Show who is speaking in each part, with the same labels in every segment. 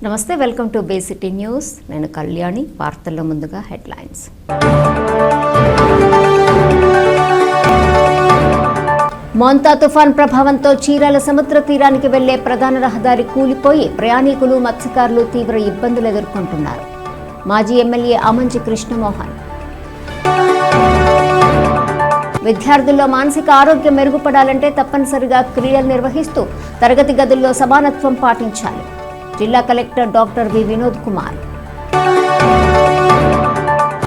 Speaker 1: నమస్తే, welcome to bay city news. నేను కళ్యాణి. వార్తల్లో ముందుగా హెడ్లైన్స్. మోంతా తుఫాన్ ప్రభావంతో చీరాల సముద్ర తీరానికి వెళ్లే ప్రధాన రహదారి కూలిపోయి ప్రయాణికులు మత్స్యకారులు తీవ్ర ఇబ్బందులు ఎదుర్కొంటున్నారు. మాజీ ఎమ్మెల్యే ఆమంచి కృష్ణమోహన్. విద్యార్థుల్లో మానసిక ఆరోగ్యం మెరుగుపడాలంటే తప్పనిసరిగా క్రీడలు నిర్వహిస్తూ తరగతి గదుల్లో సమానత్వం పాటించాలి. జిల్లా collector doctor V Vinod Kumar.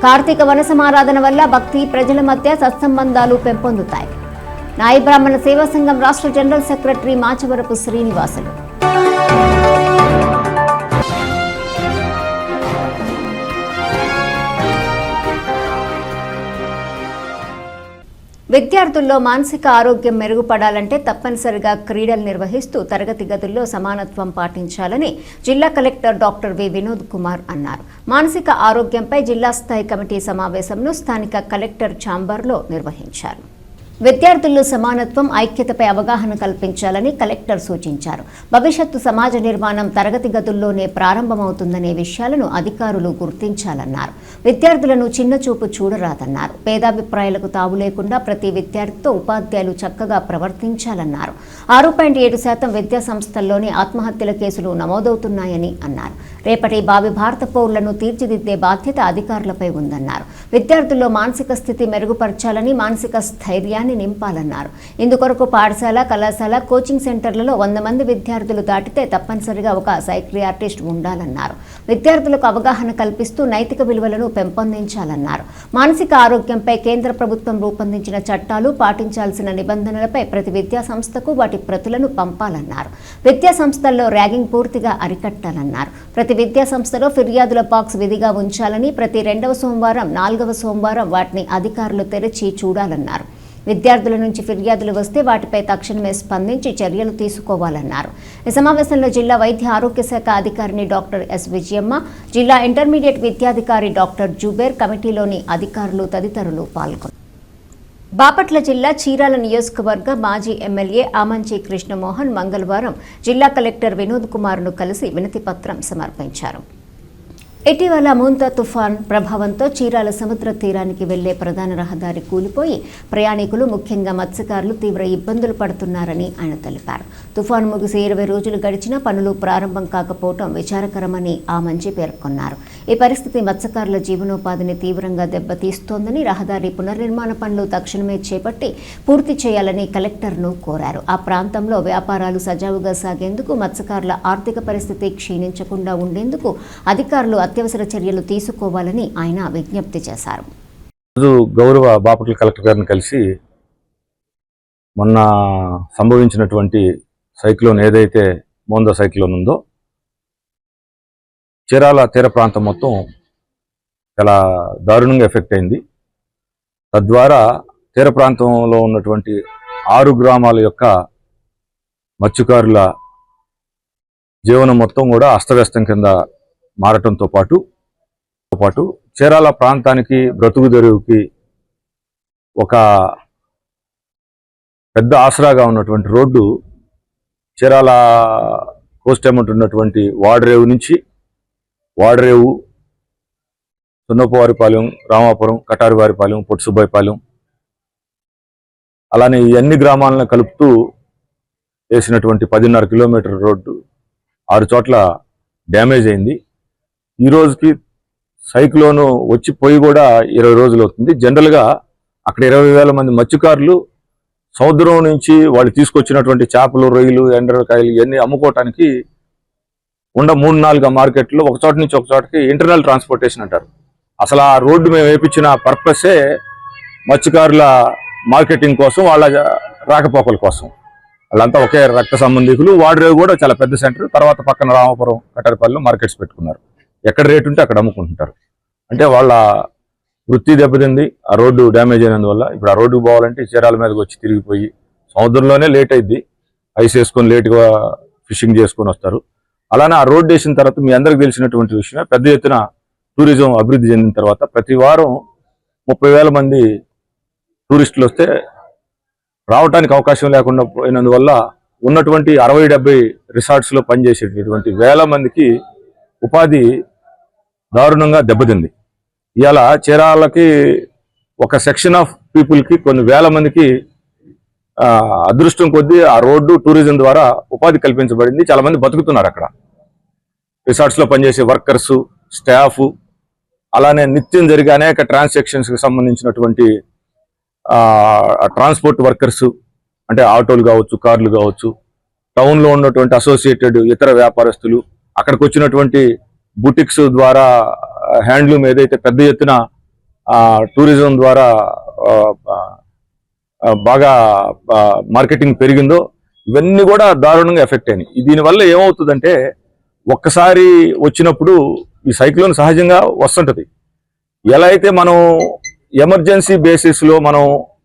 Speaker 1: కార్తీక వన సమారాధన వల్ల భక్తి ప్రజల మధ్య సత్సంబంధాలు పెంపొందుతాయి. నాయి బ్రాహ్మణ సేవా సంఘం రాష్ట్ర జనరల్ సెక్రటరీ మాచవరపు శ్రీనివాసులు. విద్యార్థుల్లో మానసిక ఆరోగ్యం మెరుగుపడాలంటే తప్పనిసరిగా క్రీడలు నిర్వహిస్తూ తరగతి గదుల్లో సమానత్వం పాటించాలని జిల్లా collector doctor V Vinod Kumar అన్నారు. మానసిక ఆరోగ్యంపై జిల్లా స్థాయి కమిటీ సమావేశంను స్థానిక కలెక్టర్ ఛాంబర్లో నిర్వహించారు. విద్యార్థుల్లో సమానత్వం, ఐక్యతపై అవగాహన కల్పించాలని కలెక్టర్ సూచించారు. భవిష్యత్తు సమాజ నిర్మాణం తరగతి గదుల్లోనే ప్రారంభమవుతుందనే విషయాలను అధికారులు గుర్తించాలన్నారు. విద్యార్థులను చిన్నచూపు చూడరాదన్నారు. పేదాభిప్రాయాలకు తావు లేకుండా ప్రతి విద్యార్థితో ఉపాధ్యాయులు చక్కగా ప్రవర్తించాలన్నారు. 6.7% విద్యా సంస్థల్లోనే ఆత్మహత్యల కేసులు నమోదవుతున్నాయని అన్నారు. రేపటి భావి భారత పౌరులను తీర్చిదిద్దే బాధ్యత అధికారులపై ఉందన్నారు. విద్యార్థుల్లో మానసిక స్థితి మెరుగుపరచాలని, మానసిక స్థైర్యాన్ని నింపాలన్నారు. ఇందుకొరకు పాఠశాల, కళాశాల, కోచింగ్ సెంటర్లలో 100 మంది విద్యార్థులు దాటితే తప్పనిసరిగా ఒక సైక్రియాట్రిస్ట్ ఉండాలన్నారు. విద్యార్థులకు అవగాహన కల్పిస్తూ నైతిక విలువలను పెంపొందించాలన్నారు. మానసిక ఆరోగ్యంపై కేంద్ర ప్రభుత్వం రూపొందించిన చట్టాలు, పాటించాల్సిన నిబంధనలపై ప్రతి విద్యా సంస్థకు వాటి ప్రతులను పంపాలన్నారు. విద్యా సంస్థల్లో ర్యాగింగ్ పూర్తిగా అరికట్టాలన్నారు. ప్రతి విద్యా సంస్థలో ఫిర్యాదుల బాక్స్ విధిగా ఉంచాలని, ప్రతి 2వ సోమవారం, 4వ సోమవారం వాటిని అధికారులు తెరిచి చూడాలన్నారు. విద్యార్థుల నుంచి ఫిర్యాదులు వస్తే వాటిపై తక్షణమే స్పందించి చర్యలు తీసుకోవాలన్నారు. ఈ సమావేశంలో జిల్లా వైద్య ఆరోగ్య శాఖ అధికారిని డాక్టర్ ఎస్ విజయమ్మ, జిల్లా ఇంటర్మీడియట్ విద్యాధికారి డాక్టర్ జుబేర్, కమిటీలోని అధికారులు తదితరులు పాల్గొన్నారు. బాపట్ల జిల్లా చీరాల నియోజకవర్గ మాజీ ఎమ్మెల్యే ఆమంచి కృష్ణమోహన్ మంగళవారం జిల్లా కలెక్టర్ వినోద్ కుమార్ను కలిసి వినతిపత్రం సమర్పించారు. ఇటీవల మోంతా తుఫాన్ ప్రభావంతో చీరాల సముద్ర తీరానికి వెళ్లే ప్రధాన రహదారి కూలిపోయి ప్రయాణికులు, ముఖ్యంగా మత్స్యకారులు తీవ్ర ఇబ్బందులు పడుతున్నారని ఆయన తెలిపారు. తుఫాను ముగిసి 20 రోజులు గడిచినా పనులు ప్రారంభం కాకపోవడం విచారకరమని ఆమంచి పేర్కొన్నారు. ఈ పరిస్థితి మత్స్యకారుల జీవనోపాధిని తీవ్రంగా దెబ్బతీస్తోందని, రహదారి పునర్నిర్మాణ పనులు తక్షణమే చేపట్టి పూర్తి చేయాలని కలెక్టర్ను కోరారు. ఆ ప్రాంతంలో వ్యాపారాలు సజావుగా సాగేందుకు, మత్స్యకారుల ఆర్థిక పరిస్థితి క్షీణించకుండా ఉండేందుకు అధికారులు అత్యవసర చర్యలు తీసుకోవాలని ఆయన విజ్ఞప్తి చేశారు.
Speaker 2: గౌరవ బాపట్ల కలెక్టర్ గారిని కలిసి మొన్న సంభవించినటువంటి సైక్లోన్ ఏదైతే మోందా సైక్లోన్ ఉందో చీరాల తీర ప్రాంతం మొత్తం చాలా దారుణంగా ఎఫెక్ట్ అయింది. తద్వారా తీర ప్రాంతంలో ఉన్నటువంటి 6 గ్రామాల యొక్క మత్స్యకారుల జీవనం మొత్తం కూడా అస్తవ్యస్తం కింద మారటంతో పాటు చీరాల ప్రాంతానికి, బ్రతుకు తెరువుకి ఒక పెద్ద ఆసరాగా ఉన్నటువంటి రోడ్డు చీరాల కోస్ట్ ఎమ్మటి ఉన్నటువంటి వాడరేవు నుంచి వాడరేవు, సున్నపవారిపాలెం, రామాపురం, కటారివారిపాలెం, పొట్సుబాయిపాలెం, అలానే ఈ అన్ని గ్రామాలను కలుపుతూ వేసినటువంటి 10.5 కిలోమీటర్ రోడ్డు 6 చోట్ల డ్యామేజ్ అయింది. ఈ రోజుకి సైక్లోను వచ్చి పోయి కూడా 20 రోజులు అవుతుంది. జనరల్గా అక్కడ 20,000 మంది మత్స్యకారులు సముద్రం నుంచి వాళ్ళు తీసుకొచ్చినటువంటి చేపలు, రొయ్యలు, ఎండ్రకాయలు ఇవన్నీ అమ్ముకోవటానికి 3-4 మార్కెట్లో ఒక చోట నుంచి ఒక చోటకి ఇంటర్నల్ ట్రాన్స్పోర్టేషన్ అంటారు. అసలు ఆ రోడ్డు మేము వేయించిన పర్పసే మత్స్యకారుల మార్కెటింగ్ కోసం, వాళ్ళ రాకపోకల కోసం. వాళ్ళంతా ఒకే రక్త సంబంధికులు. వాడరేవు కూడా చాలా పెద్ద సెంటర్. తర్వాత పక్కన రామాపురం, కటారిపల్లిలో మార్కెట్స్ పెట్టుకున్నారు. ఎక్కడ రేటు ఉంటే అక్కడ అమ్ముకుంటుంటారు. అంటే వాళ్ళ వృత్తి దెబ్బతింది ఆ రోడ్డు డ్యామేజ్ అయినందువల్ల. ఇప్పుడు ఆ రోడ్డుకు పోవాలంటే చీరాల మీదకి వచ్చి తిరిగిపోయి సముద్రంలోనే లేట్ అయింది. ఐస్ వేసుకొని లేటుగా ఫిషింగ్ చేసుకొని వస్తారు. అలానే ఆ రోడ్డు వేసిన తర్వాత మీ అందరికి తెలిసినటువంటి విషయమే, పెద్ద ఎత్తున టూరిజం అభివృద్ధి చెందిన తర్వాత ప్రతి వారం 30,000 మంది టూరిస్టులు వస్తే రావడానికి అవకాశం లేకుండా పోయినందువల్ల ఉన్నటువంటి 60-70 రిసార్ట్స్లో పనిచేసేటటువంటి వేల మందికి ఉపాధి దారుణంగా దెబ్బతింది. ఇవాళ చీరాలకి ఒక సెక్షన్ ఆఫ్ పీపుల్కి కొన్ని వేల మందికి అదృష్టం కొద్దీ ఆ రోడ్డు టూరిజం ద్వారా ఉపాధి కల్పించబడింది. చాలా మంది బతుకుతున్నారు అక్కడ. రిసార్ట్స్లో పనిచేసే వర్కర్సు, స్టాఫ్, అలానే నిత్యం జరిగే అనేక ట్రాన్సాక్షన్స్కి సంబంధించినటువంటి ట్రాన్స్పోర్ట్ వర్కర్సు, అంటే ఆటోలు కావచ్చు, కార్లు కావచ్చు, టౌన్లో ఉన్నటువంటి అసోసియేటెడ్ ఇతర వ్యాపారస్తులు, అక్కడికి వచ్చినటువంటి బుటిక్స్ ద్వారా హ్యాండ్లూమ్ ఏదైతే పెద్ద ఎత్తున టూరిజం ద్వారా బాగా మార్కెటింగ్ పెరిగిందో ఇవన్నీ కూడా దారుణంగా ఎఫెక్ట్ అయినాయి. దీనివల్ల ఏమవుతుందంటే ఒక్కసారి వచ్చినప్పుడు ఈ సైక్లోన్ సహజంగా వస్తుంటది. ఎలా అయితే మనం ఎమర్జెన్సీ బేసిస్లో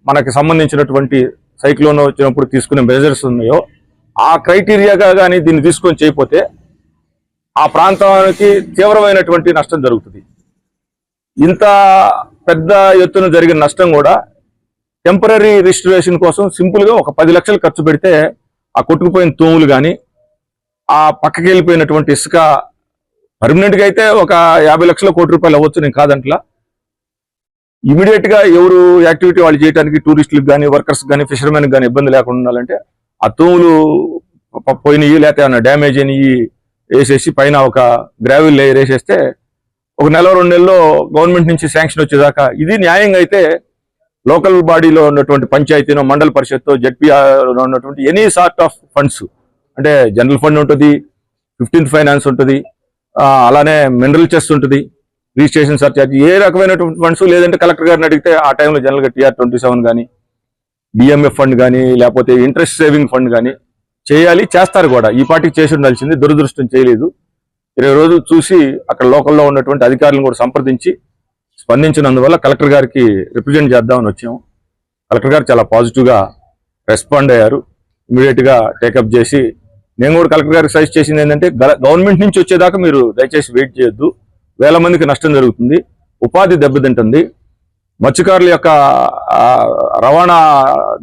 Speaker 2: మనకి సంబంధించినటువంటి సైక్లోన్ వచ్చినప్పుడు తీసుకునే మెజర్స్ ఉన్నాయో ఆ క్రైటీరియాగా కానీ దీన్ని తీసుకొని చేయకపోతే ఆ ప్రాంతానికి తీవ్రమైనటువంటి నష్టం జరుగుతుంది. ఇంత పెద్ద ఎత్తున జరిగిన నష్టం కూడా టెంపరీ రిస్టరేషన్ కోసం సింపుల్గా ఒక 10 లక్షలు ఖర్చు పెడితే ఆ కొట్టుకుపోయిన తూములు కానీ, ఆ పక్కకి వెళ్ళిపోయినటువంటి ఇసుక పర్మనెంట్గా అయితే ఒక 50 లక్షల కోటి రూపాయలు అవ్వచ్చు, నేను కాదంట్లా. ఇమీడియట్గా ఎవరు యాక్టివిటీ వాళ్ళు చేయడానికి టూరిస్టులకు కానీ, వర్కర్స్ కానీ, ఫిషర్మెన్కి కానీ ఇబ్బంది లేకుండా ఉండాలంటే ఆ తూములు పోయినవి లేకపోతే ఏమైనా డ్యామేజ్ అయినవి వేసేసి పైన ఒక గ్రావెల్ లేయర్ వేసేస్తే ఒక నెల 2 నెలల్లో గవర్నమెంట్ నుంచి శాంక్షన్ వచ్చేదాకా ఇది న్యాయంగా అయితే లోకల్ బాడీలో ఉన్నటువంటి పంచాయతీనో, మండల పరిషత్తు, జెడ్పీఆర్లో ఉన్నటువంటి ఎనీ సార్ట్ ఆఫ్ ఫండ్స్, అంటే జనరల్ ఫండ్ ఉంటుంది, 15th ఫైనాన్స్ ఉంటుంది, అలానే మినరల్ చెస్ట్ ఉంటుంది, రిజిస్ట్రేషన్ సర్చార్జ్, ఏ రకమైనటువంటి ఫండ్స్, లేదంటే కలెక్టర్ గారిని అడిగితే ఆ టైంలో జనరల్గా TR27 కానీ, డిఎంఎఫ్ ఫండ్ కానీ, లేకపోతే ఇంట్రెస్ట్ సేవింగ్ ఫండ్ కానీ చేయాలి, చేస్తారు కూడా. ఈ పార్టీకి చేసి ఉండాల్సింది, దురదృష్టం చేయలేదు. 20 రోజులు చూసి అక్కడ లోకల్లో ఉన్నటువంటి అధికారులను కూడా సంప్రదించి స్పందించినందువల్ల కలెక్టర్ గారికి రిప్రజెంట్ చేద్దామని వచ్చాము. కలెక్టర్ గారు చాలా పాజిటివ్గా రెస్పాండ్ అయ్యారు. ఇమీడియట్గా టేకప్ చేసి, నేను కూడా కలెక్టర్ గారికి సజెస్ట్ చేసింది ఏంటంటే గవర్నమెంట్ నుంచి వచ్చేదాకా మీరు దయచేసి వెయిట్ చేయొద్దు, వేల మందికి నష్టం జరుగుతుంది, ఉపాధి దెబ్బతింటుంది, మత్స్యకారుల యొక్క రవాణా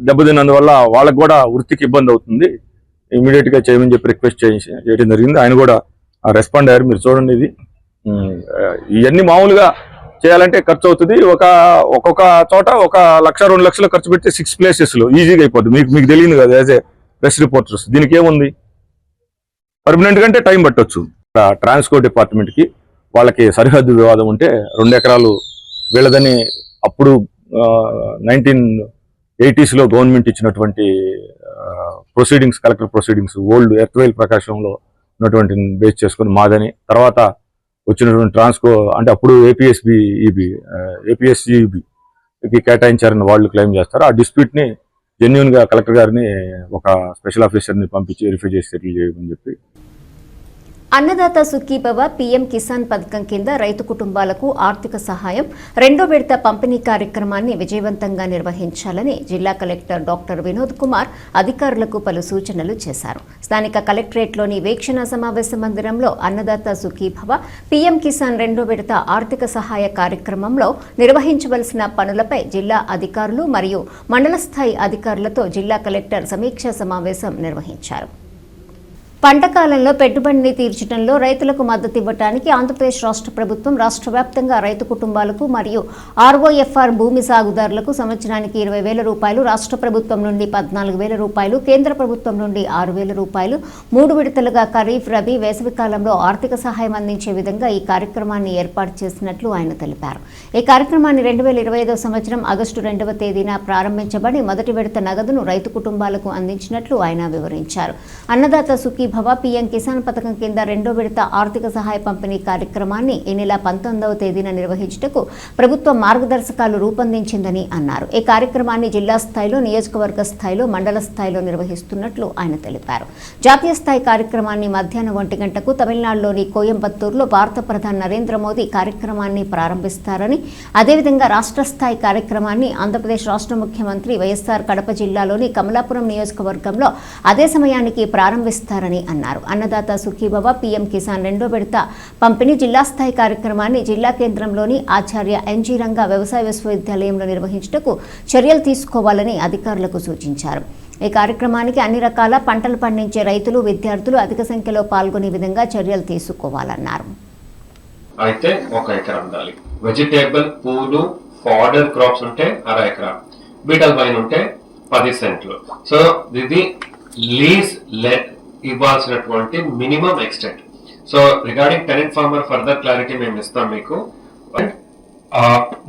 Speaker 2: దెబ్బతిన్నందువల్ల వాళ్ళకు కూడా వృత్తికి ఇబ్బంది అవుతుంది, ఇమీడియట్గా చేయమని చెప్పి రిక్వెస్ట్ చేయడం జరిగింది. ఆయన కూడా రెస్పాండ్ అయ్యారు. మీరు చూడండి, ఇది ఇవన్నీ మామూలుగా చేయాలంటే ఖర్చు అవుతుంది. ఒక్కొక్క చోట 1 లక్ష 2 లక్షలు ఖర్చు పెడితే 6 ప్లేసెస్లో ఈజీగా అయిపోద్ది. మీకు తెలియదు కదా యాజ్ ఏ ప్రెస్ రిపోర్టర్స్. దీనికి ఏముంది, పర్మనెంట్ కంటే టైం పట్టొచ్చు. ట్రాన్స్పోర్ట్ డిపార్ట్మెంట్కి వాళ్ళకి సరిహద్దు వివాదం ఉంటే 2 ఎకరాలు వీళ్ళదని అప్పుడు 1980s గవర్నమెంట్ ఇచ్చినటువంటి ప్రొసీడింగ్స్, కలెక్టర్ ప్రొసీడింగ్స్, ఓల్డ్ ఎర్త్వైల్ ప్రకాశంలో ఉన్నటువంటి బేస్ చేసుకుని మాదని, తర్వాత వచ్చినటువంటి ట్రాన్స్కో అంటే అప్పుడు ఏపీఎస్జీబీకి కేటాయించారని వాళ్ళు క్లెయిమ్ చేస్తారు. ఆ డిస్ప్యూట్ని జెన్యూన్గా కలెక్టర్ గారిని ఒక స్పెషల్ ఆఫీసర్ని పంపించి వెరిఫై చేసి సెటిల్ చేయమని చెప్పి.
Speaker 1: అన్నదాత సుఖీభవ పీఎం కిసాన్ పథకం కింద రైతు కుటుంబాలకు ఆర్థిక సహాయం 2వ విడత పంపిణీ కార్యక్రమాన్ని విజయవంతంగా నిర్వహించాలని జిల్లా కలెక్టర్ డాక్టర్ వినోద్ కుమార్ అధికారులకు పలు సూచనలు చేశారు. స్థానిక కలెక్టరేట్లోని వీక్షణ సమావేశ మందిరంలో అన్నదాత సుఖీభవ పీఎం కిసాన్ 2వ విడత ఆర్థిక సహాయ కార్యక్రమంలో నిర్వహించవలసిన పనులపై జిల్లా అధికారులు మరియు మండల స్థాయి అధికారులతో జిల్లా కలెక్టర్ సమీక్షా సమావేశం నిర్వహించారు. పంట కాలంలో పెట్టుబడిని తీర్చడంలో రైతులకు మద్దతు ఇవ్వడానికి ఆంధ్రప్రదేశ్ రాష్ట్ర ప్రభుత్వం రాష్ట్ర వ్యాప్తంగా రైతు కుటుంబాలకు మరియు ఆర్ఓఎఫ్ఆర్ భూమి సాగుదారులకు సంవత్సరానికి 20,000 రూపాయలు, రాష్ట్ర ప్రభుత్వం నుండి 14,000 రూపాయలు, కేంద్ర ప్రభుత్వం నుండి 6,000 రూపాయలు 3 విడతలుగా ఖరీఫ్, రబీ, వేసవి కాలంలో ఆర్థిక సహాయం అందించే విధంగా ఈ కార్యక్రమాన్ని ఏర్పాటు చేసినట్లు ఆయన తెలిపారు. ఈ కార్యక్రమాన్ని 2025 సంవత్సరం ఆగస్టు 2వ తేదీన ప్రారంభించబడి మొదటి విడత నగదును రైతు కుటుంబాలకు అందించినట్లు ఆయన వివరించారు. అన్నదాత సుఖీభవ పీఎం కిసాన్ పథకం కింద 2వ విడత ఆర్థిక సహాయ పంపిణీ కార్యక్రమాన్ని ఈ నెల 19వ తేదీన నిర్వహించుటకు ప్రభుత్వం మార్గదర్శకాలు రూపొందించిందని అన్నారు. ఈ కార్యక్రమాన్ని జిల్లా స్థాయిలో, నియోజకవర్గ స్థాయిలో, మండల స్థాయిలో నిర్వహిస్తున్నట్లు ఆయన తెలిపారు. జాతీయ స్థాయి కార్యక్రమాన్ని మధ్యాహ్నం 1 గంటకు తమిళనాడులోని కోయంబత్తూరులో భారత ప్రధాని నరేంద్ర మోదీ కార్యక్రమాన్ని ప్రారంభిస్తారని, అదేవిధంగా రాష్ట్ర స్థాయి కార్యక్రమాన్ని ఆంధ్రప్రదేశ్ రాష్ట్ర ముఖ్యమంత్రి వైఎస్ఆర్ కడప జిల్లాలోని కమలాపురం నియోజకవర్గంలో అదే సమయానికి ప్రారంభిస్తారని అన్నారు. అన్నదాత సుఖీభవ పీఎం కిసాన్ 2వ విడత పంపిణీ జిల్లా స్థాయి కార్యక్రమాన్ని జిల్లా కేంద్రంలోని ఆచార్య ఎన్జీ రంగా వ్యవసాయ విశ్వవిద్యాలయంలో నిర్వహించుటకు చర్యలు తీసుకోవాలని అధికారులకు సూచించారు. ఈ కార్యక్రమానికి అన్ని రకాల పంటలు పండించే రైతులు, విద్యార్థులు అధిక సంఖ్యలో పాల్గొనే విధంగా చర్యలు తీసుకోవాలన్నారు.
Speaker 3: అయితే 1 ఎకరా ఉండాలి. వెజిటేబుల్, పూలు, ఫాడర్ క్రాప్స్ ఉంటే 1/2 ఎకరా, బీటల్ వైన్ ఉంటే 10 సెంట్లు. సో ఇది లీజ్ ఇవ్వాల్సినటువంటి minimum extent. So regarding tenant farmer further clarity మేము ఇస్తాం మీకు.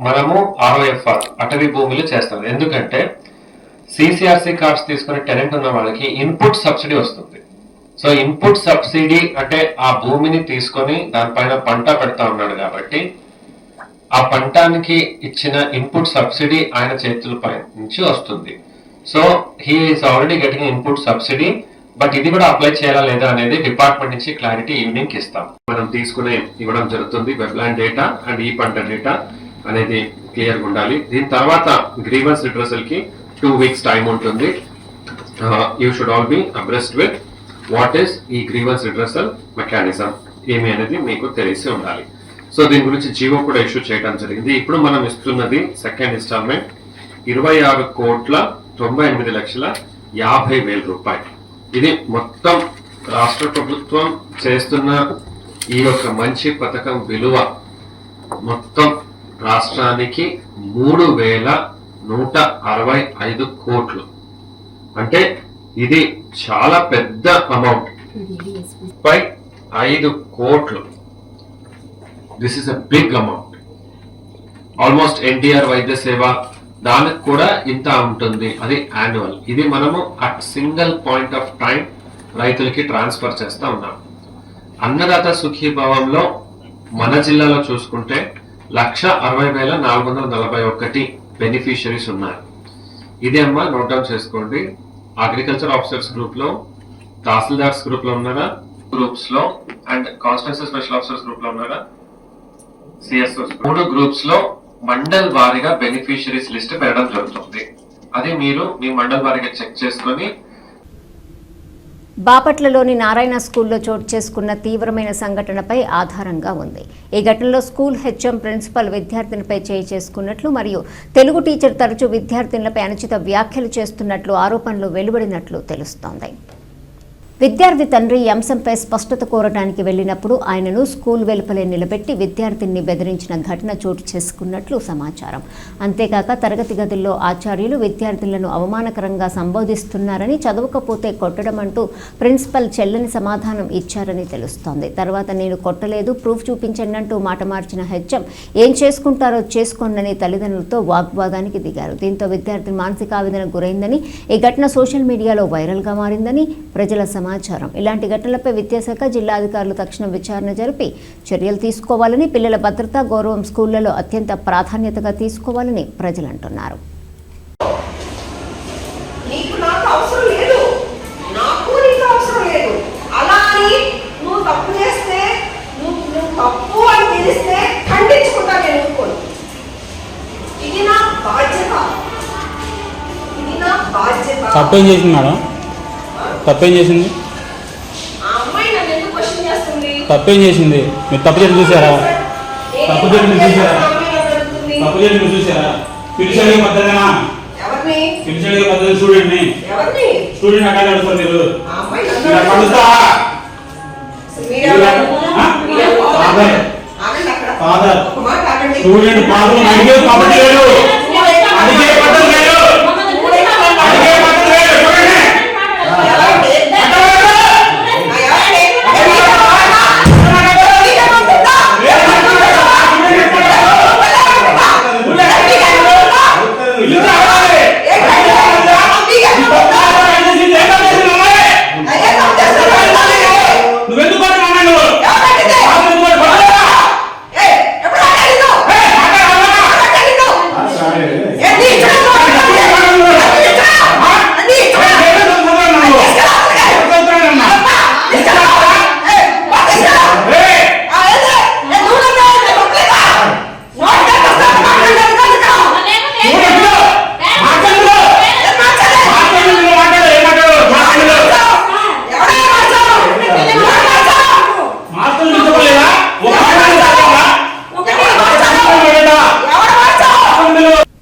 Speaker 3: మనము ROFR అటవీ భూములు చేస్తాం. ఎందుకంటే CCRC కార్డ్స్ తీసుకుని టెనెంట్ ఉన్న వాళ్ళకి ఇన్పుట్ సబ్సిడీ వస్తుంది. సో ఇన్పుట్ సబ్సిడీ అంటే ఆ భూమిని తీసుకొని దానిపైన పంట పెడతా ఉన్నాడు కాబట్టి ఆ పంటానికి ఇచ్చిన ఇన్పుట్ సబ్సిడీ ఆయన చేతులపై నుంచి వస్తుంది. So he is already getting input subsidy. But ఇది కూడా అప్లై చేయాలా లేదా అనేది డిపార్ట్మెంట్ నుంచి క్లారిటీ ఈవినింగ్ ఇస్తాం. మనం తీసుకునే ఇవ్వడం జరుగుతుంది. వెబ్లాండ్ డేటా అండ్ ఈ పంట డేటా అనేది క్లియర్ గా ఉండాలి. దీని తర్వాత గ్రీవెన్స్ రిడ్రెసల్ కి 2 weeks టైం ఉంటుంది. You should all be abreast with what is ఈ గ్రీవెన్స్ రిడ్రెసల్ మెకానిజం ఏమి అనేది మీకు తెలిసి ఉండాలి. సో దీని గురించి జీవో కూడా ఇష్యూ చేయడం జరిగింది. ఇప్పుడు మనం ఇస్తున్నది సెకండ్ ఇన్స్టాల్మెంట్ 26,98,50,000 రూపాయలు. ఇది మొత్తం రాష్ట్ర ప్రభుత్వం చేస్తున్న ఈ యొక్క మంచి పథకం విలువ మొత్తం రాష్ట్రానికి 3,165 కోట్లు. అంటే ఇది చాలా పెద్ద అమౌంట్. 5 కోట్లు. This is a big amount. Almost NTR Vaidya సేవ దానికి కూడా ఇంత ఉంటుంది. అది యాన్యువల్. ఇది మనము at single point of time రైతులకి ట్రాన్స్ఫర్ చేస్తా ఉన్నాం. అన్నదాత సుఖీభావంలో మన జిల్లాలో చూసుకుంటే 1,60,441 బెనిఫిషరీస్ ఉన్నారు. ఇదే అమ్మా నోట్ డౌన్ చేసుకోండి. అగ్రికల్చర్ ఆఫీసర్స్ గ్రూప్ లో, తహసీల్దార్స్ గ్రూప్ లో ఉన్నారా, గ్రూప్స్ లో and constituency special officers group లో ఉన్నారా, CSOs 3 గ్రూప్స్ లో మండల్ వారీగా బెనిఫిషరీస్ లిస్ట్ పెట్టడం జరుగుతుంది. అది మీరు మీ మండల్ వారీగా చెక్ చేసుకొని.
Speaker 1: బాపట్లలోని నారాయణ స్కూల్లో చోటు చేసుకున్న తీవ్రమైన సంఘటనపై ఆధారంగా ఉంది. ఈ ఘటనలో స్కూల్ HM ప్రిన్సిపల్ విద్యార్థినిపై చేయి చేసుకున్నట్లు మరియు తెలుగు టీచర్ తరచూ విద్యార్థినులపై అనుచిత వ్యాఖ్యలు చేస్తున్నట్లు ఆరోపణలు వెలువడినట్లు తెలుస్తోంది. విద్యార్థి తండ్రి ఈ అంశంపై స్పష్టత కోరడానికి వెళ్లినప్పుడు ఆయనను స్కూల్ వెలుపలే నిలబెట్టి విద్యార్థిని బెదిరించిన ఘటన చోటు చేసుకున్నట్లు సమాచారం. అంతేకాక తరగతి గదుల్లో ఆచార్యులు విద్యార్థులను అవమానకరంగా సంబోధిస్తున్నారని, చదవకపోతే కొట్టడం అంటూ ప్రిన్సిపల్ చెల్లని సమాధానం ఇచ్చారని తెలుస్తోంది. తర్వాత నేను కొట్టలేదు, ప్రూఫ్ చూపించండి అంటూ మాట మార్చిన HM ఏం చేసుకుంటారో చేసుకోండి తల్లిదండ్రులతో వాగ్వాదానికి దిగారు. దీంతో విద్యార్థి మానసిక ఆవేదనకు గురైందని, ఈ ఘటన సోషల్ మీడియాలో వైరల్గా మారిందని ప్రజల సమాచారం. ఇలాంటి ఘటనలపై విద్యాశాఖ, జిల్లా అధికారులు తక్షణం విచారణ జరిపి చర్యలు తీసుకోవాలని, పిల్లల భద్రత, గౌరవం స్కూళ్లలో అత్యంత ప్రాధాన్యతగా తీసుకోవాలని ప్రజలు అంటున్నారు.
Speaker 4: తప్పేం చేసింది మేడం? తప్పేం చేసింది? తప్పేం చేసింది? మీరు తప్పు చేసి చూసారా? తప్పు చేసి చూసారా? తప్పు చేసి చూసారా? పిలిచాడు పద్ధతినా? పిలిచాడు పద్ధతి స్టూడెంట్ని. స్టూడెంట్ అక్కడ నడుస్తారు మీరు. ఫాదర్ స్టూడెంట్ ఫాదర్ అడిగే పద్ధతి లేదు. అడిగే పద్ధతి లేదు. అడిగే పద్ధతి లేదు.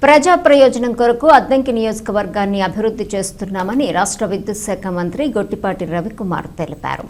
Speaker 1: ప్రజా ప్రయోజనం కొరకు అద్దంకి నియోజకవర్గాన్ని అభివృద్ధి చేస్తున్నామని రాష్ట్ర విద్యుత్ శాఖ మంత్రి గొట్టిపాటి రవికుమార్ తెలిపారు.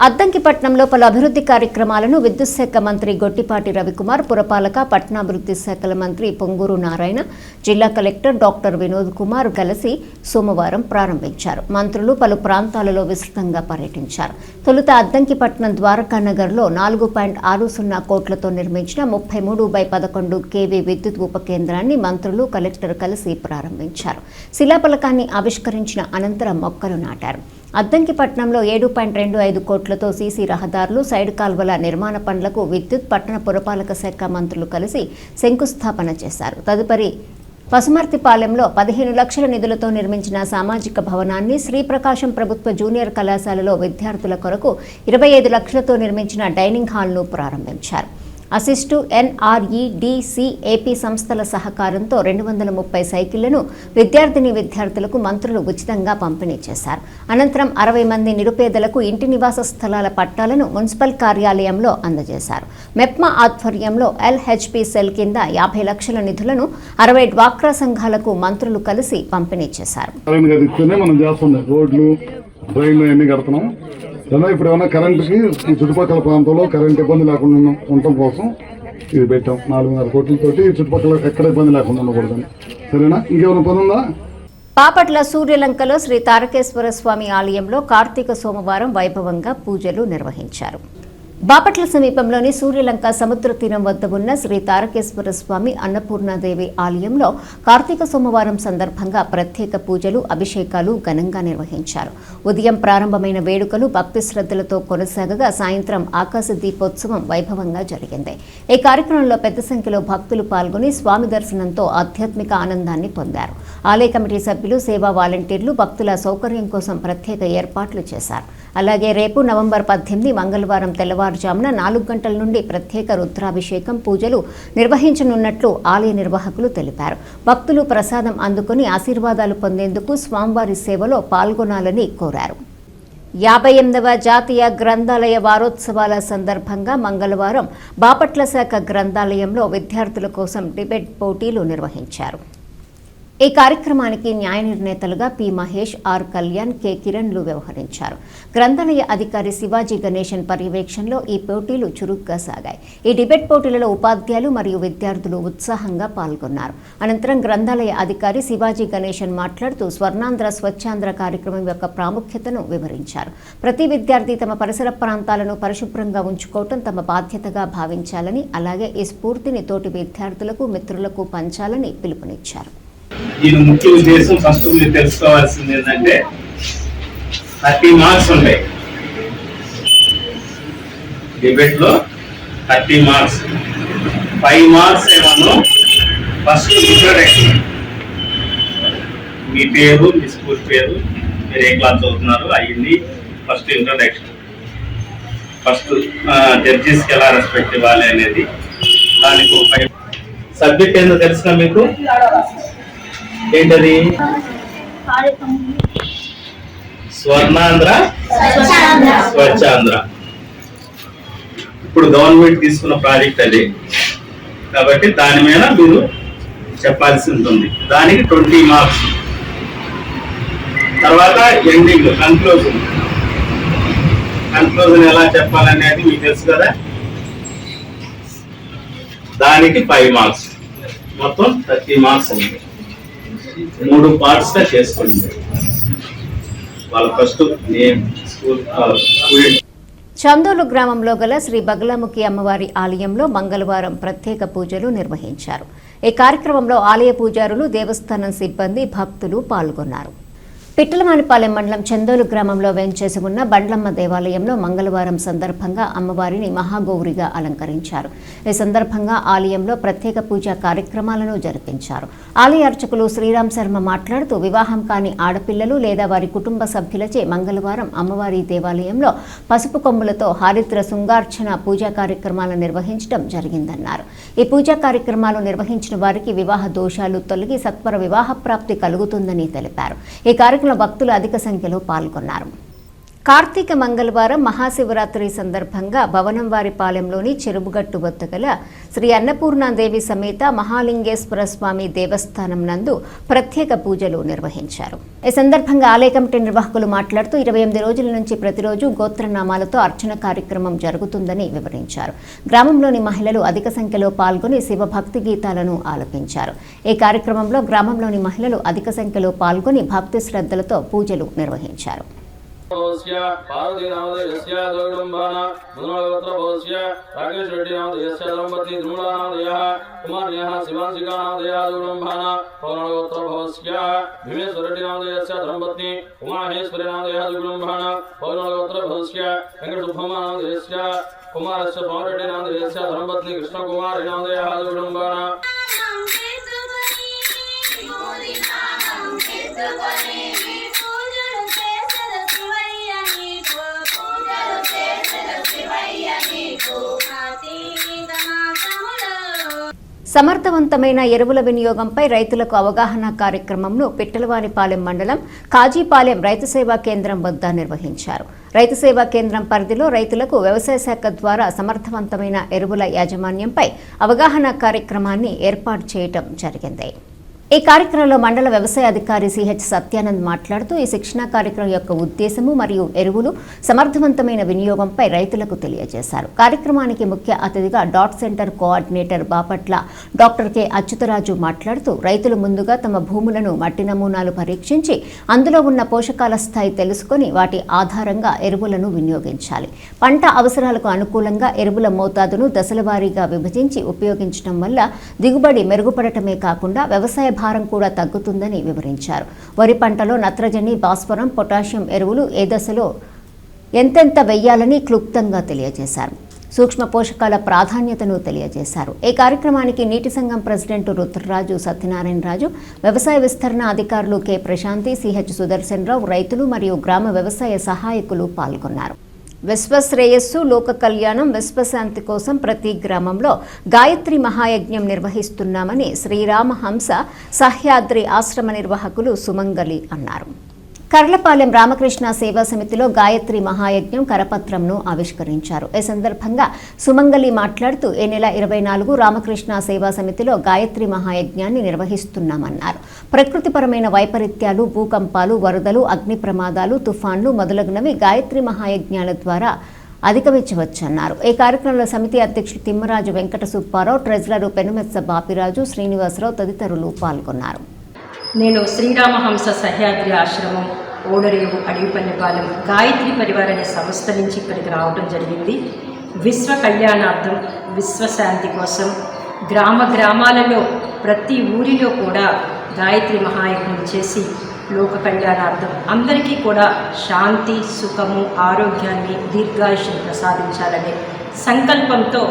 Speaker 1: అద్దంకిపట్నంలో పలు అభివృద్ధి కార్యక్రమాలను విద్యుత్ శాఖ మంత్రి గొట్టిపాటి రవికుమార్, పురపాలక పట్టణాభివృద్ధి శాఖల మంత్రి పొంగూరు నారాయణ, జిల్లా కలెక్టర్ డాక్టర్ వినోద్ కుమార్ కలిసి సోమవారం ప్రారంభించారు. మంత్రులు పలు ప్రాంతాలలో విస్తృతంగా పర్యటించారు. తొలుత అద్దంకిపట్నం ద్వారకానగర్లో 4.60 కోట్లతో నిర్మించిన 33/11 kV విద్యుత్ ఉప కేంద్రాన్ని మంత్రులు, కలెక్టర్ కలిసి ప్రారంభించారు. శిలాఫలకాన్ని ఆవిష్కరించిన అనంతరం మొక్కలు నాటారు. అద్దంకిపట్నంలో 7.25 కోట్లతో సీసీ రహదారులు, సైడ్ కాల్వల నిర్మాణ పనులకు విద్యుత్, పట్టణ పురపాలక శాఖ మంత్రులు కలిసి శంకుస్థాపన చేశారు. తదుపరి పసుమర్తిపాలెంలో 15 లక్షల నిధులతో నిర్మించిన సామాజిక భవనాన్ని, శ్రీప్రకాశం ప్రభుత్వ జూనియర్ కళాశాలలో విద్యార్థుల కొరకు 25 లక్షలతో నిర్మించిన డైనింగ్ హాల్ను ప్రారంభించారు. అసిస్టు NREDC AP సంస్థల సహకారంతో 230 సైకిళ్లను విద్యార్థులకు మంత్రులు ఉచితంగా పంపిణీ చేశారు. అనంతరం 60 మంది నిరుపేదలకు ఇంటి నివాస స్థలాల పట్టాలను మున్సిపల్ కార్యాలయంలో అందజేశారు. మెప్మా ఆధ్వర్యంలో LHP సెల్ కింద 50 లక్షల నిధులను 60 డ్వాక్రా సంఘాలకు మంత్రులు కలిసి పంపిణీ చేశారు.
Speaker 5: ఇప్పుడు ఏమైనా కరెంటుకి ఈ చుట్టుపక్కల ప్రాంతంలో కరెంట్ ఇబ్బంది లేకుండా ఉండటం కోసం ఇది పెట్టాం. 4.5 కోట్లతోటి చుట్టుపక్కల ఎక్కడ ఇబ్బంది లేకుండా ఉండకూడదని. సరేనా? ఇంకేమైనా పని ఉందా?
Speaker 1: బాపట్ల సూర్యలంకలో శ్రీ తారకేశ్వర స్వామి ఆలయంలో కార్తీక సోమవారం వైభవంగా పూజలు నిర్వహించారు. బాపట్ల సమీపంలోని సూర్యలంక సముద్ర తీరం వద్ద ఉన్న శ్రీ తారకేశ్వర స్వామి అన్నపూర్ణాదేవి ఆలయంలో కార్తీక సోమవారం సందర్భంగా ప్రత్యేక పూజలు, అభిషేకాలు ఘనంగా నిర్వహించారు. ఉదయం ప్రారంభమైన వేడుకలు భక్తి శ్రద్ధలతో కొనసాగగా సాయంత్రం ఆకాశ దీపోత్సవం వైభవంగా జరిగింది. ఈ కార్యక్రమంలో పెద్ద సంఖ్యలో భక్తులు పాల్గొని స్వామి దర్శనంతో ఆధ్యాత్మిక ఆనందాన్ని పొందారు. ఆలయ కమిటీ సభ్యులు, సేవా వాలంటీర్లు భక్తుల సౌకర్యం కోసం ప్రత్యేక ఏర్పాట్లు చేశారు. అలాగే రేపు నవంబర్ 18 మంగళవారం తెల్లవారుజామున 4 గంటల నుండి ప్రత్యేక రుద్రాభిషేకం పూజలు నిర్వహించనున్నట్లు ఆలయ నిర్వాహకులు తెలిపారు. భక్తులు ప్రసాదం అందుకుని ఆశీర్వాదాలు పొందేందుకు స్వామివారి సేవలో పాల్గొనాలని కోరారు. 58వ జాతీయ గ్రంథాలయ వారోత్సవాల సందర్భంగా మంగళవారం బాపట్ల శాఖ గ్రంథాలయంలో విద్యార్థుల కోసం డిబేట్ పోటీలు నిర్వహించారు. ఈ కార్యక్రమానికి న్యాయ నిర్ణేతలుగా P Mahesh, R Kalyan, K కిరణ్లు వ్యవహరించారు. గ్రంథాలయ అధికారి శివాజీ గణేశన్ పర్యవేక్షణలో ఈ పోటీలు చురుగ్గా సాగాయి. ఈ డిబేట్ పోటీలలో ఉపాధ్యాయులు మరియు విద్యార్థులు ఉత్సాహంగా పాల్గొన్నారు. అనంతరం గ్రంథాలయ అధికారి శివాజీ గణేశన్ మాట్లాడుతూ స్వర్ణాంధ్ర స్వచ్ఛాంధ్ర కార్యక్రమం యొక్క ప్రాముఖ్యతను వివరించారు. ప్రతి విద్యార్థి తమ పరిసర ప్రాంతాలను పరిశుభ్రంగా ఉంచుకోవటం తమ బాధ్యతగా భావించాలని, అలాగే ఈ స్ఫూర్తిని తోటి విద్యార్థులకు, మిత్రులకు పంచాలని పిలుపునిచ్చారు.
Speaker 4: దీని ముఖ్య ఉద్దేశం ఫస్ట్ మీరు తెలుసుకోవాల్సింది ఏంటంటే 30 మార్క్స్ ఉంటాయి డిబేట్ లో. 30 మార్క్స్, 5 మార్క్స్ ఏమో ఫస్ట్ ఇంట్రొడక్షన్, మీ పేరు, మీ స్కూల్ పేరు, మీరు ఏ క్లాస్ చదువుతున్నారు అయ్యింది ఫస్ట్ ఇంట్రొడక్షన్. ఫస్ట్ జడ్జెస్కి ఎలా రెస్పెక్ట్ ఇవ్వాలి అనేది దానికి 5 సబ్జెక్ట్ ఏందో తెలుసునా మీకు? ఏంటది? స్వర్ణాంధ్ర స్వచ్ఛాంధ్ర. ఇప్పుడు గవర్నమెంట్ తీసుకున్న ప్రాజెక్ట్ అది కాబట్టి దాని మీద మీరు చెప్పాల్సి ఉంటుంది. దానికి 20 మార్క్స్. తర్వాత ఎండింగ్ కన్క్లూజన్ ఎలా చెప్పాలనేది మీకు తెలుసు కదా, దానికి 5 మార్క్స్. మొత్తం 30 మార్క్స్ ఉంది. 3 పార్ట్స్ గా చేసుకోండి. వాళ్ళ first name, school, student.
Speaker 1: Chandolu గ్రామంలో గల శ్రీ బగలాముఖి అమ్మవారి ఆలయంలో మంగళవారం ప్రత్యేక పూజలు నిర్వహించారు. ఈ కార్యక్రమంలో ఆలయ పూజారులు, దేవస్థానం సిబ్బంది, భక్తులు పాల్గొన్నారు. పిట్టలమానిపాలెం మండలం చందోలు గ్రామంలో వేంచేసి ఉన్న బండ్లమ్మ దేవాలయంలో మంగళవారం సందర్భంగా అమ్మవారిని మహాగౌరిగా అలంకరించారు. ఈ సందర్భంగా ఆలయంలో ప్రత్యేక పూజా కార్యక్రమాలను జరిపించారు. ఆలయ అర్చకులు శ్రీరామ్ శర్మ మాట్లాడుతూ వివాహం కాని ఆడపిల్లలు లేదా వారి కుటుంబ సభ్యులచే మంగళవారం అమ్మవారి దేవాలయంలో పసుపు కొమ్ములతో హారిత్ర శృంగార్చన పూజా కార్యక్రమాలను నిర్వహించడం జరిగిందన్నారు. ఈ పూజా కార్యక్రమాలు నిర్వహించిన వారికి వివాహ దోషాలు తొలగి సత్వర వివాహ ప్రాప్తి కలుగుతుందని తెలిపారు. ఈ కార్యక్రమంలో భక్తులు అధిక సంఖ్యలో పాల్గొన్నారు. కార్తీక మంగళవారం మహాశివరాత్రి సందర్భంగా భవనంవారిపాలెంలోని చెరువుగట్టు వద్ద గల శ్రీ అన్నపూర్ణాదేవి సమేత మహాలింగేశ్వర స్వామి దేవస్థానం నందు ప్రత్యేక పూజలు నిర్వహించారు. ఈ సందర్భంగా ఆలయ కమిటీ నిర్వాహకులు మాట్లాడుతూ 28 రోజుల నుంచి ప్రతిరోజు గోత్రనామాలతో అర్చన కార్యక్రమం జరుగుతుందని వివరించారు. గ్రామంలోని మహిళలు అధిక సంఖ్యలో పాల్గొని శివ భక్తి గీతాలను ఆలపించారు. ఈ కార్యక్రమంలో గ్రామంలోని మహిళలు అధిక సంఖ్యలో పాల్గొని భక్తి శ్రద్ధలతో పూజలు నిర్వహించారు.
Speaker 6: పార్వతీనామదేయస్య దోడుంబాన మునోగోత్రభోస్య రాకేశ్రెడ్డినామదేయస్య దంపతి ధృమలానామదేయః కుమార్యః శివాంశికానామదేయః దోడుంబాన పౌర్ణగోత్రభోస్య భీమేశ్వరెడ్డినామదేయస్య దంపతి ఉమాహేశ్వరినామదేయః దోడుంబాన పౌర్ణగోత్రభోస్య వెంకటసుబ్బమ్మనామదేయస్య కుమారస్య పౌరెడ్డినామదేయస్య దంపతి కృష్ణకుమారినామదేయః దోడుంబాన
Speaker 1: సమర్థవంతమైన ఎరువుల వినియోగంపై రైతులకు అవగాహన కార్యక్రమంను పిట్టలవానిపాలెం మండలం కాజీపాలెం రైతు సేవా కేంద్రం వద్ద నిర్వహించారు. రైతు సేవా కేంద్రం పరిధిలో రైతులకు వ్యవసాయ శాఖ ద్వారా సమర్థవంతమైన ఎరువుల యాజమాన్యంపై అవగాహన కార్యక్రమాన్ని ఏర్పాటు చేయడం జరిగింది. ఈ కార్యక్రమంలో మండల వ్యవసాయ అధికారి సిహెచ్ సత్యానంద్ మాట్లాడుతూ ఈ శిక్షణా కార్యక్రమం యొక్క ఉద్దేశము మరియు ఎరువులు సమర్థవంతమైన వినియోగంపై రైతులకు తెలియజేశారు. కార్యక్రమానికి ముఖ్య అతిథిగా dot centre coordinator Bapatla doctor K Achyutaraju మాట్లాడుతూ రైతులు ముందుగా తమ భూములను మట్టి నమూనాలు పరీక్షించి అందులో ఉన్న పోషకాల స్థాయి తెలుసుకొని వాటి ఆధారంగా ఎరువులను వినియోగించాలి. పంట అవసరాలకు అనుకూలంగా ఎరువుల మోతాదును దశలవారీగా విభజించి ఉపయోగించడం వల్ల దిగుబడి మెరుగుపడటమే కాకుండా వ్యవసాయ భారం కూడా తగ్గుతుందని వివరించారు. వరి పంటలో నత్రజని, భాస్వరం, పొటాషియం ఎరువులు ఏ దశలో ఎంతెంత వెయ్యాలని క్లుప్తంగా తెలియజేశారు. సూక్ష్మ పోషకాల ప్రాధాన్యతను తెలియజేశారు. ఈ కార్యక్రమానికి నీటి సంఘం ప్రెసిడెంట్ రుద్రరాజు, సత్యనారాయణ రాజు, వ్యవసాయ విస్తరణ అధికారులు కె ప్రశాంతి, సిహెచ్ సుదర్శన్ రావు, రైతులు మరియు గ్రామ వ్యవసాయ సహాయకులు పాల్గొన్నారు. విశ్వశ్రేయస్సు, లోక కళ్యాణం, విశ్వశాంతి కోసం ప్రతి గ్రామంలో గాయత్రి మహాయజ్ఞం నిర్వహిస్తున్నామని శ్రీరామహంస సహ్యాద్రి ఆశ్రమ నిర్వాహకులు సుమంగలి అన్నారు. కర్లపాలెం రామకృష్ణ సేవా సమితిలో గాయత్రి మహాయజ్ఞం కరపత్రంను ఆవిష్కరించారు. ఈ సందర్భంగా సుమంగలి మాట్లాడుతూ ఈ నెల 24 రామకృష్ణ సేవా సమితిలో గాయత్రి మహాయజ్ఞాన్ని నిర్వహిస్తున్నామన్నారు. ప్రకృతిపరమైన వైపరీత్యాలు, భూకంపాలు, వరదలు, అగ్ని ప్రమాదాలు, తుఫాన్లు మొదలగునవి గాయత్రి మహాయజ్ఞాల ద్వారా అధిగమించవచ్చన్నారు. ఈ కార్యక్రమంలో సమితి అధ్యక్షులు తిమ్మరాజు వెంకట సుబ్బారావు, ట్రెజరర్ పెనుమెత్స బాపిరాజు, శ్రీనివాసరావు తదితరులు పాల్గొన్నారు.
Speaker 7: నేను శ్రీరామహంస సహ్యాద్రి ఆశ్రమం ఓడరేవు అడవిపల్లిపాలెం గాయత్రి పరివార్ అనే సంస్థ నుంచి ఇక్కడికి రావడం జరిగింది. విశ్వ కళ్యాణార్థం, విశ్వశాంతి కోసం గ్రామాలలో ప్రతి ఊరిలో కూడా గాయత్రి మహాయజ్ఞం చేసి లోక కళ్యాణార్థం అందరికీ కూడా శాంతి, సుఖము, ఆరోగ్యాన్ని, దీర్ఘాయుష్ని ప్రసాదించాలనే సంకల్పంతో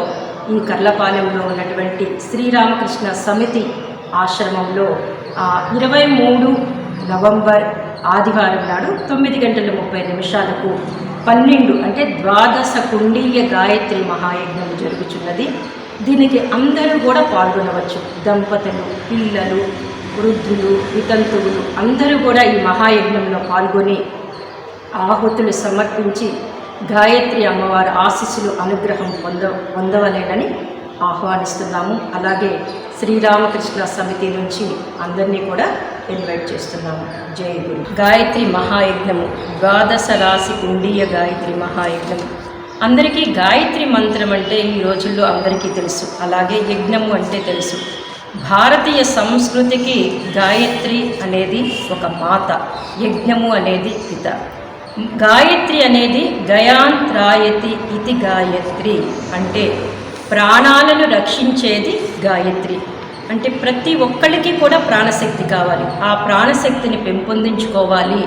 Speaker 7: ఈ కర్లపాలెంలో ఉన్నటువంటి శ్రీరామకృష్ణ సమితి ఆశ్రమంలో 23 నవంబర్ ఆదివారం నాడు 9:30 12 అంటే ద్వాదశ కుండీయ గాయత్రి మహాయజ్ఞం జరుగుతున్నది. దీనికి అందరూ కూడా పాల్గొనవచ్చు. దంపతులు, పిల్లలు, వృద్ధులు, వితంతువులు అందరూ కూడా ఈ మహాయజ్ఞంలో పాల్గొని ఆహుతులు సమర్పించి గాయత్రి అమ్మవారి ఆశీస్సులు, అనుగ్రహం పొందవలేనని ఆహ్వానిస్తున్నాము. అలాగే శ్రీరామకృష్ణ సమితి నుంచి అందరినీ కూడా ఇన్వైట్ చేస్తున్నాము. జై గురు. గాయత్రి మహాయజ్ఞము, ద్వాదశ రాశి కుండీయ గాయత్రి మహాయజ్ఞం. అందరికీ గాయత్రి మంత్రం అంటే ఈ రోజుల్లో అందరికీ తెలుసు. అలాగే యజ్ఞము అంటే తెలుసు. భారతీయ సంస్కృతికి గాయత్రి అనేది ఒక మాత, యజ్ఞము అనేది పిత. గాయత్రి అనేది గయాంత్రాయతి ఇతి గాయత్రి అంటే ప్రాణాలను రక్షించేది గాయత్రి. అంటే ప్రతి ఒక్కరికి కూడా ప్రాణశక్తి కావాలి. ఆ ప్రాణశక్తిని పెంపొందించుకోవాలి,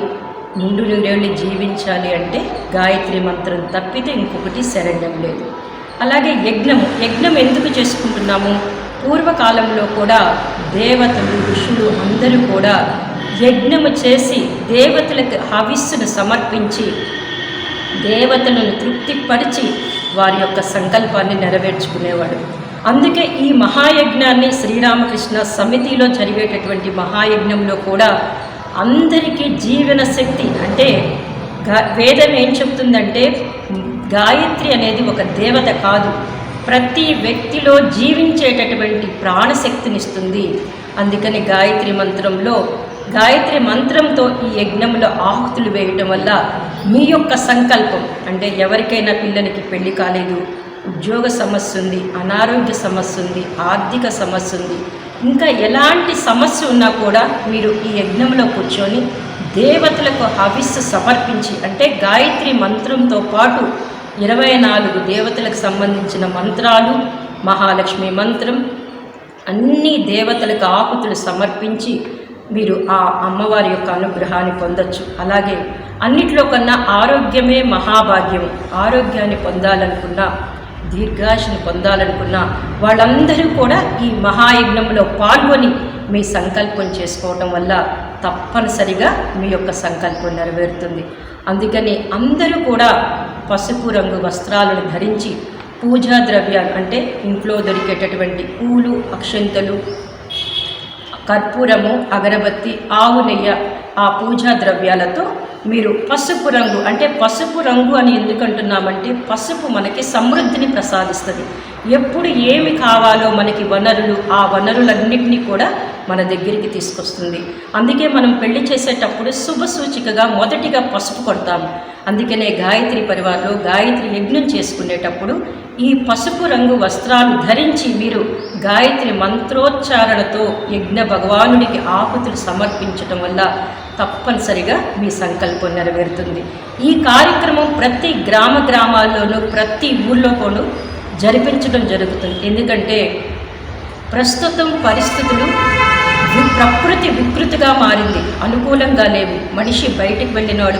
Speaker 7: నిండు నూరేళ్ళు జీవించాలి అంటే గాయత్రి మంత్రం తప్పితే ఇంకొకటి శరణ్యం లేదు. అలాగే యజ్ఞం ఎందుకు చేసుకుంటున్నాము? పూర్వకాలంలో కూడా దేవతలు, ఋషులు అందరూ కూడా యజ్ఞము చేసి దేవతలకు హవిస్సును సమర్పించి దేవతలను తృప్తిపరిచి వారి యొక్క సంకల్పాన్ని నెరవేర్చుకునేవాడు. అందుకే ఈ మహాయజ్ఞాన్ని శ్రీరామకృష్ణ సమితిలో జరిగేటటువంటి మహాయజ్ఞంలో కూడా అందరికీ జీవన శక్తి అంటే వేదం ఏం చెప్తుందంటే గాయత్రి అనేది ఒక దేవత కాదు, ప్రతి వ్యక్తిలో జీవించేటటువంటి ప్రాణశక్తినిస్తుంది. అందుకని గాయత్రి మంత్రంతో ఈ యజ్ఞంలో ఆహుతులు వేయటం వల్ల మీ యొక్క సంకల్పం, అంటే ఎవరికైనా పిల్లలకి పెళ్లి కాలేదు, ఉద్యోగ సమస్య ఉంది, అనారోగ్య సమస్య ఉంది, ఆర్థిక సమస్య ఉంది, ఇంకా ఎలాంటి సమస్య ఉన్నా కూడా మీరు ఈ యజ్ఞంలో కూర్చొని దేవతలకు హవిస్సు సమర్పించి, అంటే గాయత్రి మంత్రంతో పాటు 24 దేవతలకు సంబంధించిన మంత్రాలు, మహాలక్ష్మి మంత్రం, అన్ని దేవతలకు ఆహుతులు సమర్పించి మీరు ఆ అమ్మవారి యొక్క అనుగ్రహాన్ని పొందొచ్చు. అలాగే అన్నిట్లో కన్నా ఆరోగ్యమే మహాభాగ్యం. ఆరోగ్యాన్ని పొందాలనుకున్నా, దీర్ఘాయుష్ని పొందాలనుకున్నా వాళ్ళందరూ కూడా ఈ మహాయజ్ఞంలో పాల్గొని మీ సంకల్పం చేసుకోవటం వల్ల తప్పనిసరిగా మీ యొక్క సంకల్పం నెరవేరుతుంది. అందుకని అందరూ కూడా పసుపు రంగు వస్త్రాలను ధరించి పూజా ద్రవ్యాలు, అంటే ఇంట్లో దొరికేటటువంటి పూలు, అక్షంతలు, కర్పూరము, అగరబత్తి, ఆవు నెయ్యి, ఆ పూజా ద్రవ్యాలతో మీరు పసుపు రంగు, అంటే పసుపు రంగు అని ఎందుకంటున్నామంటే పసుపు మనకి సమృద్ధిని ప్రసాదిస్తుంది. ఎప్పుడు ఏమి కావాలో మనకి వనరులు, ఆ వనరులన్నింటినీ కూడా మన దగ్గరికి తీసుకొస్తుంది. అందుకే మనం పెళ్లి చేసేటప్పుడు శుభ సూచికగా మొదటిగా పసుపు కొడతాము. అందుకనే గాయత్రి పరివారంలో గాయత్రి యజ్ఞం చేసుకునేటప్పుడు ఈ పసుపు రంగు వస్త్రాలు ధరించి మీరు గాయత్రి మంత్రోచ్చారణతో యజ్ఞ భగవానుడికి ఆహుతులు సమర్పించటం వల్ల తప్పనిసరిగా మీ సంకల్పం నెరవేరుతుంది. ఈ కార్యక్రమం ప్రతి గ్రామాల్లోనూ ప్రతి ఊళ్ళో కూడా జరిపించడం జరుగుతుంది. ఎందుకంటే ప్రస్తుతం పరిస్థితులు ప్రకృతి వికృతిగా మారింది, అనుకూలంగా లేవు. మనిషి బయటికి వెళ్ళినవాడు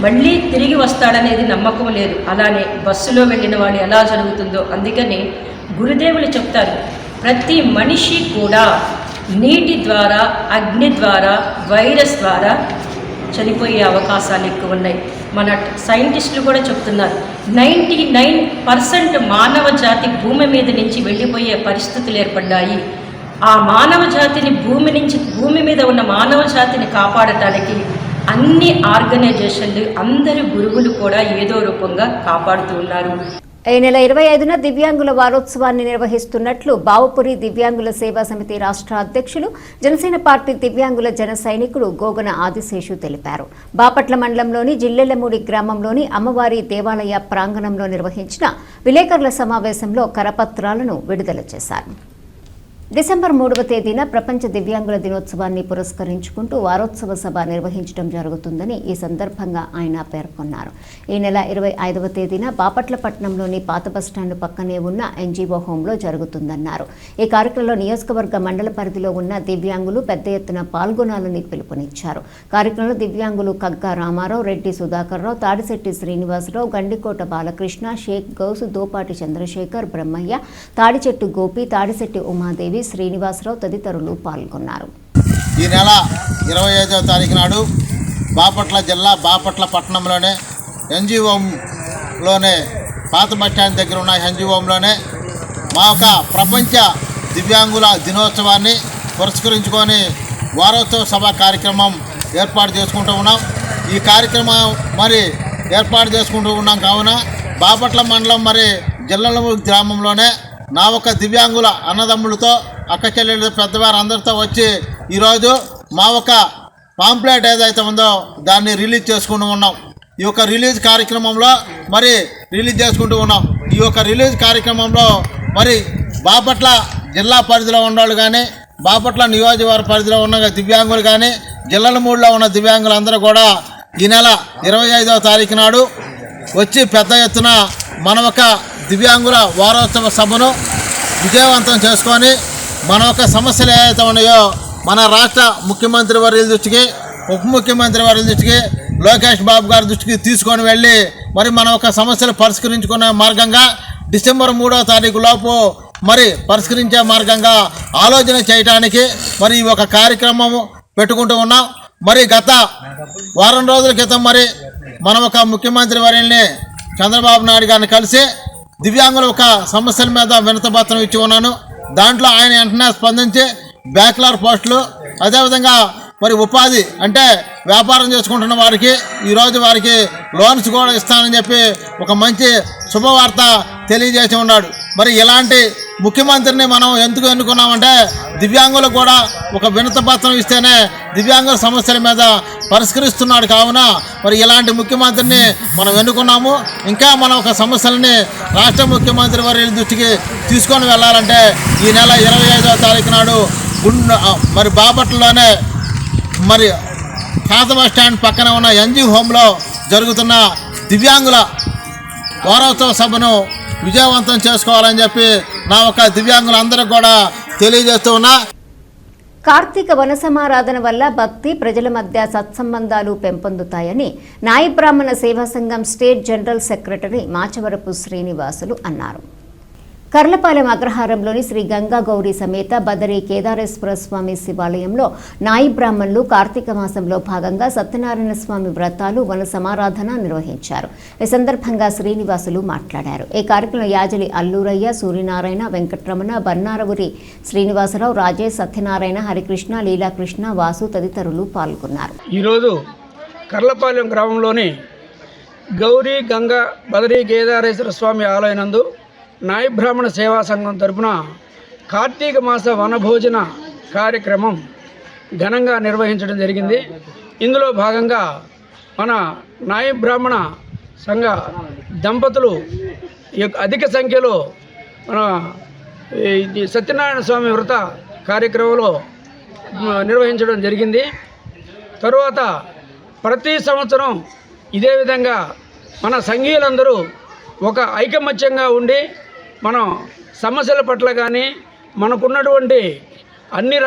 Speaker 7: మళ్ళీ తిరిగి వస్తాడనేది నమ్మకం లేదు. అలానే బస్సులో వెళ్ళిన వాడు ఎలా జరుగుతుందో, అందుకని గురుదేవులు చెప్తారు ప్రతి మనిషి కూడా నీటి ద్వారా, అగ్ని ద్వారా, వైరస్ ద్వారా చనిపోయే అవకాశాలు ఎక్కువ ఉన్నాయి. మన సైంటిస్టులు కూడా చెప్తున్నారు 99% మానవ జాతి భూమి మీద నుంచి వెళ్ళిపోయే పరిస్థితులు ఏర్పడ్డాయి. ఆ మానవ జాతిని భూమి మీద ఉన్న మానవ జాతిని కాపాడటానికి అన్ని ఆర్గనైజేషన్లు, అందరి గురువులు కూడా ఏదో రూపంగా కాపాడుతూ ఉన్నారు.
Speaker 1: ఈ నెల 25న దివ్యాంగుల వారోత్సవాన్ని నిర్వహిస్తున్నట్లు బావుపురి దివ్యాంగుల సేవా సమితి రాష్ట్ర అధ్యక్షులు, జనసేన పార్టీ దివ్యాంగుల జన సైనికుడు గోగన ఆదిశేషు తెలిపారు. బాపట్ల మండలంలోని జిల్లెళ్లమూడి గ్రామంలోని అమ్మవారి దేవాలయ ప్రాంగణంలో నిర్వహించిన విలేకరుల సమావేశంలో కరపత్రాలను విడుదల చేశారు. డిసెంబర్ 3వ తేదీన ప్రపంచ దివ్యాంగుల దినోత్సవాన్ని పురస్కరించుకుంటూ వారోత్సవ సభ నిర్వహించడం జరుగుతుందని ఈ సందర్భంగా ఆయన పేర్కొన్నారు. ఈ నెల 25వ తేదీన బాపట్ల పట్టణంలోని పాత బస్టాండ్ పక్కనే ఉన్న ఎన్జీఓ హోంలో జరుగుతుందన్నారు. ఈ కార్యక్రమంలో నియోజకవర్గ మండల పరిధిలో ఉన్న దివ్యాంగులు పెద్ద ఎత్తున పాల్గొనాలని పిలుపునిచ్చారు. కార్యక్రమంలో దివ్యాంగులు కగ్గా రామారావు, రెడ్డి సుధాకర్రావు, తాడిశెట్టి శ్రీనివాసరావు, గండికోట బాలకృష్ణ, షేక్ గౌసు, దోపాటి చంద్రశేఖర్, బ్రహ్మయ్య, తాడిచెట్టు గోపి, తాడిశెట్టి ఉమాదేవి, శ్రీనివాసరావు తదితరులు పాల్గొన్నారు.
Speaker 8: ఈ నెల 25వ తారీఖు నాడు బాపట్ల జిల్లా బాపట్ల పట్టణంలోనే ఎన్జీఓలోనే పాత బస్టాండ్ దగ్గర ఉన్న ఎన్జీఓలోనే మా యొక్క ప్రపంచ దివ్యాంగుల దినోత్సవాన్ని పురస్కరించుకొని వారోత్సవ సభ కార్యక్రమం ఏర్పాటు చేసుకుంటూ ఉన్నాం. ఈ కార్యక్రమం మరి ఏర్పాటు చేసుకుంటూ ఉన్నాం కావున బాపట్ల మండలం మరి జిల్లెళ్లమూడి గ్రామంలోనే నా ఒక దివ్యాంగుల అన్నదమ్ములతో, అక్క చెల్లెళ్ళ పెద్దవారు అందరితో వచ్చి ఈరోజు మా ఒక పాంప్లెట్ ఏదైతే ఉందో దాన్ని రిలీజ్ చేసుకుంటూ ఉన్నాం. ఈ యొక్క రిలీజ్ కార్యక్రమంలో మరి రిలీజ్ చేసుకుంటూ ఉన్నాం. ఈ యొక్క రిలీజ్ కార్యక్రమంలో మరి బాపట్ల జిల్లా పరిధిలో ఉన్నవాళ్ళు కానీ, బాపట్ల నియోజకవర్గ పరిధిలో ఉన్న దివ్యాంగులు కానీ, జిల్లెళ్లమూడిలో ఉన్న దివ్యాంగులందరూ కూడా ఈ నెల 25వ తారీఖు నాడు వచ్చి పెద్ద ఎత్తున మన ఒక దివ్యాంగుల వారోత్సవ సభను విజయవంతం చేసుకొని మన ఒక సమస్యలు ఏవైతే ఉన్నాయో మన రాష్ట్ర ముఖ్యమంత్రి వర్యుల దృష్టికి, ఉప ముఖ్యమంత్రి వర్యుల దృష్టికి, లోకేష్ బాబు గారి దృష్టికి తీసుకొని వెళ్ళి మరి మన ఒక సమస్యలు పరిష్కరించుకునే మార్గంగా డిసెంబర్ 3వ తారీఖు లోపు మరి పరిష్కరించే మార్గంగా ఆలోచన చేయడానికి మరి ఒక కార్యక్రమం పెట్టుకుంటూ ఉన్నాం. మరి గత వారం రోజుల క్రితం మరి మన ఒక ముఖ్యమంత్రి వర్యుల్ని చంద్రబాబు నాయుడు గారిని కలిసి దివ్యాంగుల ఒక సమస్యల మీద వినతిపత్రం ఇచ్చి ఉన్నాను. దాంట్లో ఆయన వెంటనే స్పందించి బ్యాక్లాగ్ పోస్టులు, అదేవిధంగా మరి ఉపాధి అంటే వ్యాపారం చేసుకుంటున్న వారికి ఈరోజు వారికి లోన్స్ కూడా ఇస్తానని చెప్పి ఒక మంచి శుభవార్త తెలియజేసి ఉన్నాడు. మరి ఇలాంటి ముఖ్యమంత్రిని మనం ఎందుకు ఎన్నుకున్నామంటే దివ్యాంగులకు కూడా ఒక వినతి పత్రం ఇస్తేనే దివ్యాంగుల సమస్యల మీద పరిష్కరిస్తున్నాడు. కావున మరి ఇలాంటి ముఖ్యమంత్రిని మనం ఎన్నుకున్నాము. ఇంకా మనం ఒక సమస్యలని రాష్ట్ర ముఖ్యమంత్రి వారి దృష్టికి తీసుకొని వెళ్ళాలంటే ఈ నెల 25వ తారీఖు నాడు మరి బాపట్లలోనే మరి పాత బస్ స్టాండ్ పక్కన ఉన్న ఎన్జీ హోమ్లో జరుగుతున్న దివ్యాంగుల వారోత్సవ సభను విజయవంతం చేసుకోవాలని చెప్పి నా ఒక దివ్యాంగులందరికీ కూడా తెలియజేస్తూ ఉన్నా.
Speaker 1: కార్తీక వన సమారాధన వల్ల భక్తి ప్రజల మధ్య సత్సంబంధాలు పెంపొందుతాయని నాయి బ్రాహ్మణ సేవా సంఘం state general secretary Machavarapu Srinivasulu అన్నారు. కర్లపాలెం అగ్రహారంలోని శ్రీ గంగా గౌరీ సమేత బదరీ కేదారేశ్వర స్వామి శివాలయంలో నాయి బ్రాహ్మణులు కార్తీక మాసంలో భాగంగా సత్యనారాయణ స్వామి వ్రతాలు వన సమారాధన నిర్వహించారు. ఈ సందర్భంగా శ్రీనివాసులు మాట్లాడారు. ఈ కార్యక్రమంలో యాజలి అల్లూరయ్య, సూర్యనారాయణ, వెంకటరమణ, బన్నారవురి శ్రీనివాసరావు, రాజేష్, సత్యనారాయణ, హరికృష్ణ, లీలాకృష్ణ, వాసు తదితరులు పాల్గొన్నారు.
Speaker 9: ఈరోజు కర్లపాలెం గ్రామంలోని గౌరీ గంగా బదరీ కేదారేశ్వర స్వామి ఆలయనందు నాయి బ్రాహ్మణ సేవా సంఘం తరపున కార్తీక మాస వనభోజన కార్యక్రమం ఘనంగా నిర్వహించడం జరిగింది. ఇందులో భాగంగా మన నాయి బ్రాహ్మణ సంఘ దంపతులు అధిక సంఖ్యలో మన సత్యనారాయణ స్వామి వ్రత కార్యక్రమంలో నిర్వహించడం జరిగింది. తరువాత ప్రతి సంవత్సరం ఇదే విధంగా మన సంఘీయులందరూ ఒక ఐకమత్యంగా ఉండి మనం సమస్యల పట్ల కానీ మనకున్నటువంటి అన్ని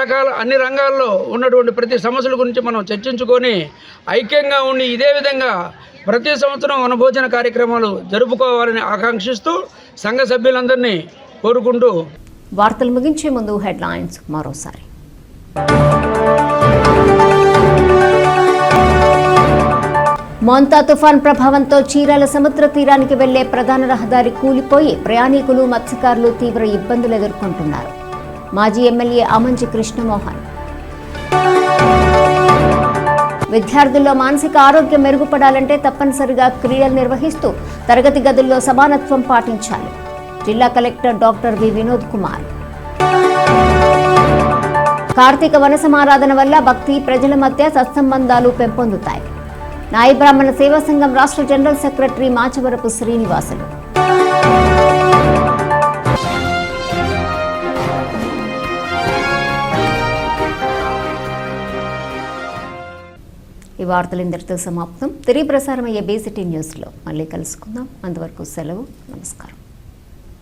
Speaker 9: రంగాల్లో ఉన్నటువంటి ప్రతి సమస్యల గురించి మనం చర్చించుకొని ఐక్యంగా ఉండి ఇదే విధంగా ప్రతి సంవత్సరం వనభోజన కార్యక్రమాలు జరుపుకోవాలని ఆకాంక్షిస్తూ సంఘ సభ్యులందరినీ కోరుకుంటూ
Speaker 1: వార్తలు ముగించే ముందు హెడ్లైన్స్ మరోసారి. మోంతా తుఫాన్ ప్రభావంతో చీరాల సముద్ర తీరానికి వెళ్లే ప్రధాన రహదారి కూలిపోయి ప్రయాణికులు, మత్స్యకారులు తీవ్ర ఇబ్బందులు ఎదుర్కొంటున్నారు. మాజీ ఎమ్మెల్యే ఆమంచి కృష్ణమోహన్. విద్యార్థుల్లో మానసిక ఆరోగ్యం మెరుగుపడాలంటే తప్పనిసరిగా క్రీడలు నిర్వహిస్తూ తరగతి గదుల్లో సమానత్వం పాటించాలి. జిల్లా collector doctor V Vinod Kumar. కార్తీక వన సమారాధన వల్ల భక్తి ప్రజల మధ్య సత్సంబంధాలు పెంపొందుతాయి. నాయి బ్రాహ్మణ సేవా సంఘం రాష్ట్ర జనరల్ సెక్రటరీ మాచవరపు శ్రీనివాసులు. ఈ వార్తలు ఇంతటితో సమాప్తం. తిరిగి ప్రసారమయ్యే బేసిటీ న్యూస్లో మళ్ళీ కలుసుకుందాం. అంతవరకు సెలవు. నమస్కారం.